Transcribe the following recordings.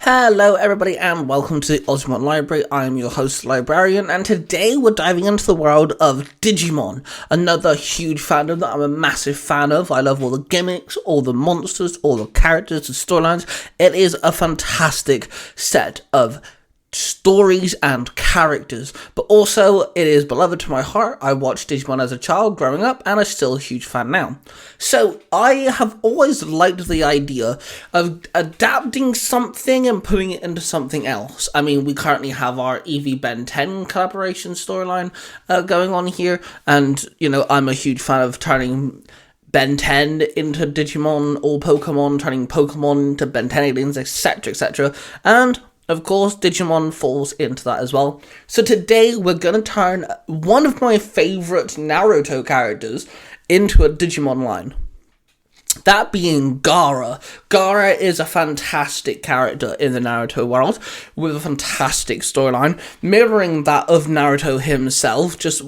Hello everybody and welcome to the Ozzimon Library. I am your host Librarian, and today we're diving into the world of Digimon, another huge fandom that I'm a massive fan of. I love all the gimmicks, all the monsters, all the characters, the storylines. It is a fantastic set of stories and characters, but also it is beloved to my heart. I watched Digimon as a child growing up and I'm still a huge fan now. So I have always liked the idea of adapting something and putting it into something else. I mean, we currently have our EV Ben 10 collaboration storyline going on here, and you know, I'm a huge fan of turning Ben 10 into Digimon or Pokemon, turning Pokemon into Ben 10 aliens, etc, etc, and of course, Digimon falls into that as well. So today we're going to turn one of my favourite Naruto characters into a Digimon line. That being Gaara. Gaara is a fantastic character in the Naruto world, with a fantastic storyline, mirroring that of Naruto himself, just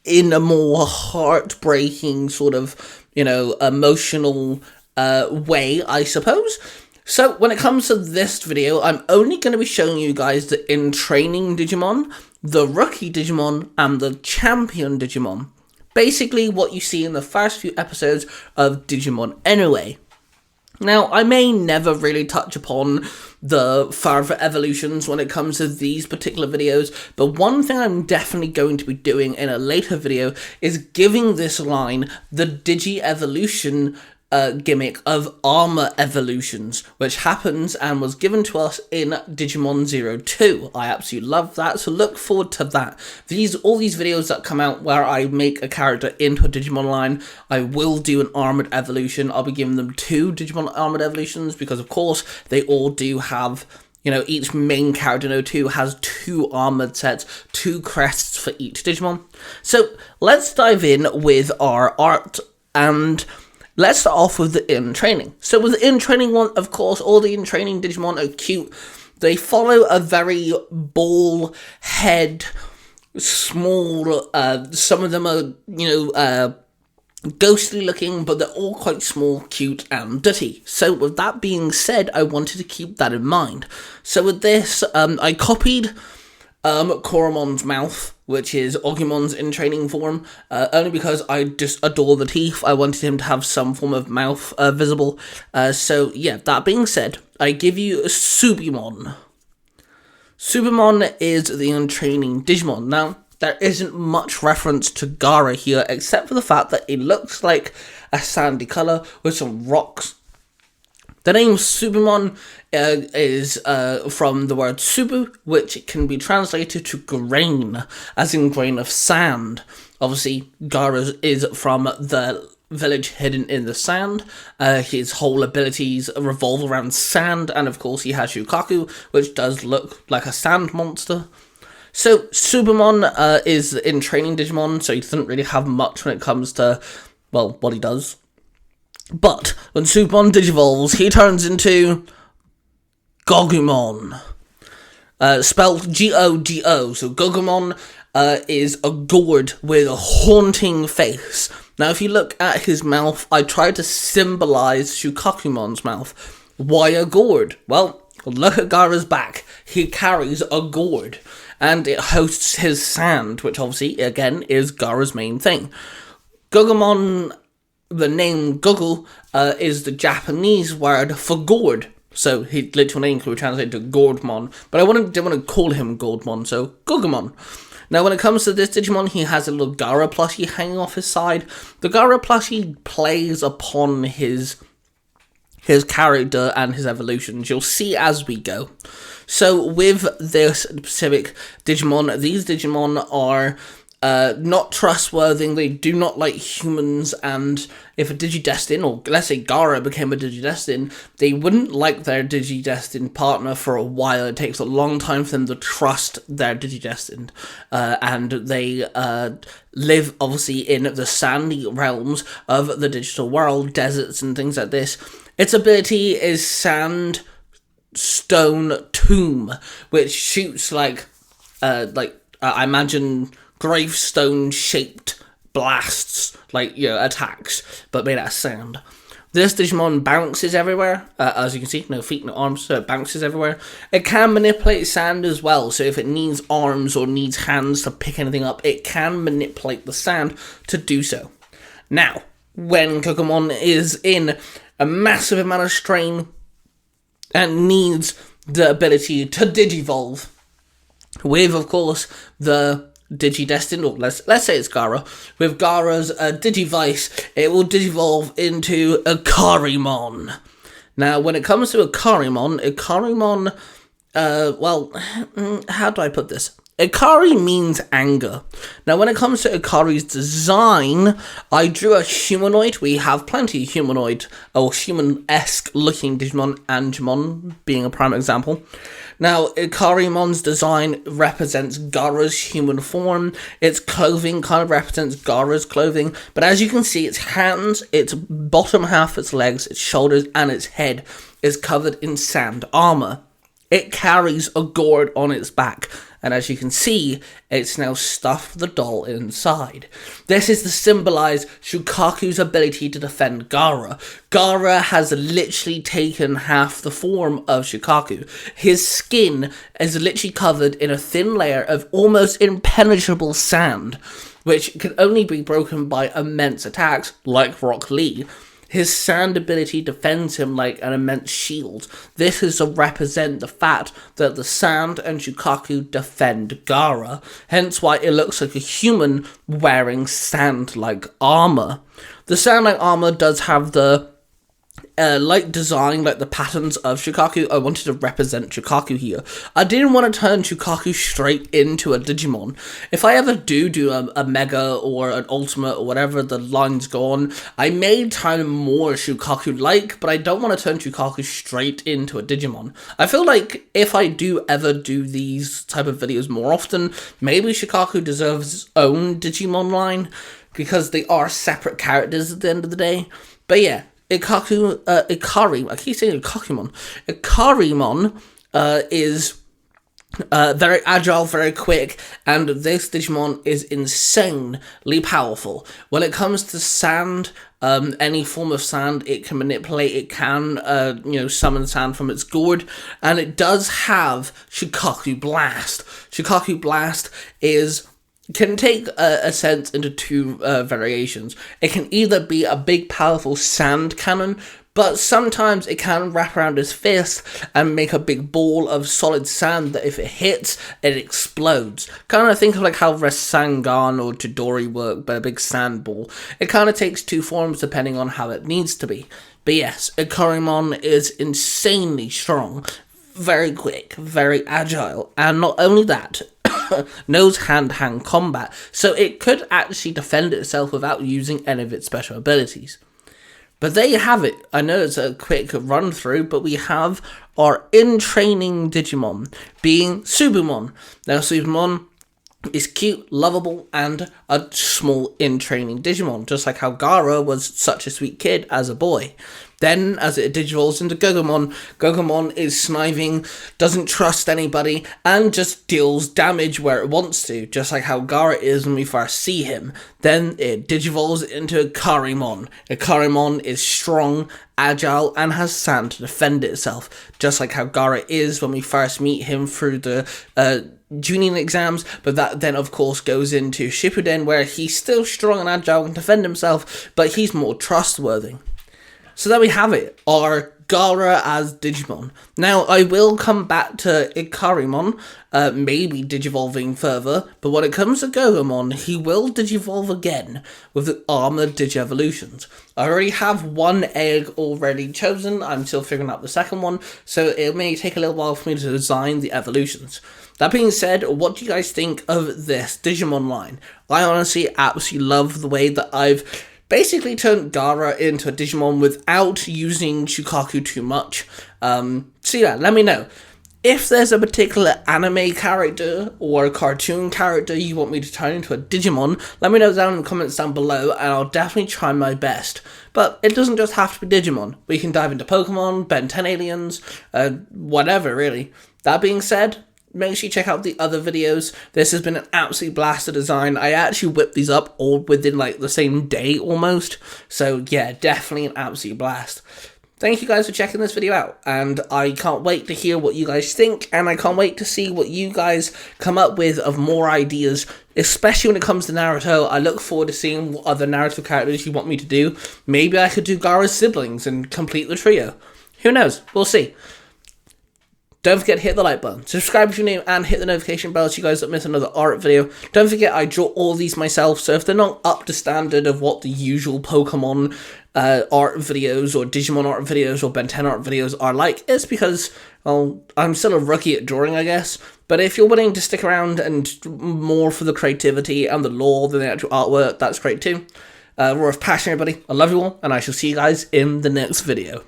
in a more heartbreaking sort of, emotional way, I suppose. So, when it comes to this video, I'm only going to be showing you guys the in-training Digimon, the rookie Digimon, and the champion Digimon. Basically, what you see in the first few episodes of Digimon anyway. Now, I may never really touch upon the further evolutions when it comes to these particular videos, but one thing I'm definitely going to be doing in a later video is giving this line the Digi-Evolution gimmick of armor evolutions, which happens and was given to us in Digimon 02. I absolutely love that, so look forward to that. All these videos that come out where I make a character into a Digimon line, I will do an armored evolution. I'll be giving them 2 Digimon armored evolutions because of course they all do have, each main character in 02 has 2 armored sets, 2 crests for each Digimon. So let's dive in with our art, and let's start off with the in-training. So with the in-training one, of course, all the in-training Digimon are cute. They follow a very ball head, small, some of them are, ghostly looking, but they're all quite small, cute, and dirty. So with that being said, I wanted to keep that in mind. So with this, I copied Koramon's mouth, which is Oggymon's in training form, only because I just adore the teeth. I wanted him to have some form of mouth visible. So yeah, that being said, I give you Subimon. Subimon is the in training Digimon. Now, there isn't much reference to Gaara here, except for the fact that it looks like a sandy colour with some rocks. The name Subimon is from the word Subu, which can be translated to grain, as in grain of sand. Obviously, Gaara is from the village hidden in the sand. His whole abilities revolve around sand, and of course he has Shukaku, which does look like a sand monster. So, Subimon is in training Digimon, so he doesn't really have much when it comes to, well, what he does. But when Subimon digivolves, he turns into Gogumon, spelled G-O-G-O. So Gogumon is a gourd with a haunting face. Now, if you look at his mouth, I tried to symbolize Shukakumon's mouth. Why a gourd? Well, look at Gaara's back. He carries a gourd, and it hosts his sand, which obviously, again, is Gaara's main thing. Gogumon, the name Goggle, is the Japanese word for gourd. So his literal name could be translated to Gourdmon, but I didn't want to call him Gourdmon, so Gogumon. Now when it comes to this Digimon, he has a little Gaara plushie hanging off his side. The Gaara plushie plays upon his character and his evolutions. You'll see as we go. So with this specific Digimon, these Digimon are not trustworthy. They do not like humans, and if a Digidestin, or let's say Gaara became a Digidestin, they wouldn't like their Digidestin partner for a while. It takes a long time for them to trust their Digidestin, and they live obviously in the sandy realms of the digital world, deserts and things like this. Its ability is Sand Stone Tomb, which shoots I imagine gravestone-shaped blasts, attacks, but made out of sand. This Digimon bounces everywhere, as you can see, no feet, no arms, so it bounces everywhere. It can manipulate sand as well, so if it needs arms or needs hands to pick anything up, it can manipulate the sand to do so. Now, when Pokemon is in a massive amount of strain and needs the ability to Digivolve, with, of course, the Digidestined, or let's say it's Gaara. With Gaara's Digivice, it will Digivolve into a Karimon. Now, when it comes to a Karimon, how do I put this? Ikari means anger. Now, when it comes to Ikari's design, I drew a humanoid. We have plenty of humanoid, or human-esque looking Digimon, Angemon being a prime example. Now, Ikarimon's design represents Gaara's human form. Its clothing kind of represents Gaara's clothing. But as you can see, its hands, its bottom half, its legs, its shoulders, and its head is covered in sand armor. It carries a gourd on its back, and as you can see, it's now stuffed the doll inside. This is to symbolize Shukaku's ability to defend Gaara. Gaara has literally taken half the form of Shukaku. His skin is literally covered in a thin layer of almost impenetrable sand, which can only be broken by immense attacks like Rock Lee. His sand ability defends him like an immense shield. This is to represent the fact that the sand and Shukaku defend Gaara, hence why it looks like a human wearing sand-like armor. The sand-like armor does have the like design, like the patterns of Shukaku. I wanted to represent Shukaku here. I didn't want to turn Shukaku straight into a Digimon. If I ever do a Mega or an Ultimate or whatever the lines go on, I may turn more Shukaku-like, but I don't want to turn Shukaku straight into a Digimon. I feel like if I do ever do these type of videos more often, maybe Shukaku deserves its own Digimon line, because they are separate characters at the end of the day. But yeah, Ikari, I keep saying Ikarimon. Ikarimon is very agile, very quick, and this Digimon is insanely powerful. When it comes to sand, any form of sand, it can manipulate, it can, summon sand from its gourd, and it does have Shukaku Blast. Shukaku Blast can take a sense into two variations. It can either be a big powerful sand cannon, but sometimes it can wrap around his fist and make a big ball of solid sand that if it hits, it explodes. Kind of think of like how Rasengan or Chidori work, but a big sand ball. It kind of takes two forms depending on how it needs to be. But yes, Ikarimon is insanely strong, very quick, very agile, and not only that, knows hand-to-hand combat, so it could actually defend itself without using any of its special abilities. But there you have it. I know it's a quick run through, but we have our in-training Digimon, being Subumon. Now, Subumon is cute, lovable, and a small in-training Digimon, just like how Gaara was such a sweet kid as a boy. Then, as it digivolves into Gogomon, Gogomon is sniving, doesn't trust anybody, and just deals damage where it wants to, just like how Gaara is when we first see him. Then it digivolves into Ikarimon. Ikarimon is strong, agile, and has sand to defend itself, just like how Gaara is when we first meet him through the Junin exams, but that then of course goes into Shippuden, where he's still strong and agile and can defend himself, but he's more trustworthy. So there we have it, our Gaara as Digimon. Now, I will come back to Ikarimon, maybe digivolving further, but when it comes to Gogomon, he will digivolve again with the armored Digievolutions. I already have one egg already chosen, I'm still figuring out the second one, so it may take a little while for me to design the evolutions. That being said, what do you guys think of this Digimon line? I honestly absolutely love the way that I've basically turned Gaara into a Digimon without using Shukaku too much. So yeah, let me know. If there's a particular anime character or a cartoon character you want me to turn into a Digimon, let me know down in the comments down below, and I'll definitely try my best. But it doesn't just have to be Digimon. We can dive into Pokemon, Ben 10 aliens, whatever really. That being said, make sure you check out the other videos. This has been an absolute blast to design. I actually whipped these up all within like the same day almost. So yeah, definitely an absolute blast. Thank you guys for checking this video out, and I can't wait to hear what you guys think, and I can't wait to see what you guys come up with of more ideas, especially when it comes to Naruto. I look forward to seeing what other Naruto characters you want me to do. Maybe I could do Gaara's siblings and complete the trio. Who knows? We'll see. Don't forget to hit the like button, subscribe if you're new, and hit the notification bell so you guys don't miss another art video. Don't forget I draw all these myself, so if they're not up to standard of what the usual Pokemon art videos or Digimon art videos or Ben 10 art videos are like, it's because, well, I'm still a rookie at drawing, I guess. But if you're willing to stick around and more for the creativity and the lore than the actual artwork, that's great too. Roar of passion, everybody. I love you all, and I shall see you guys in the next video.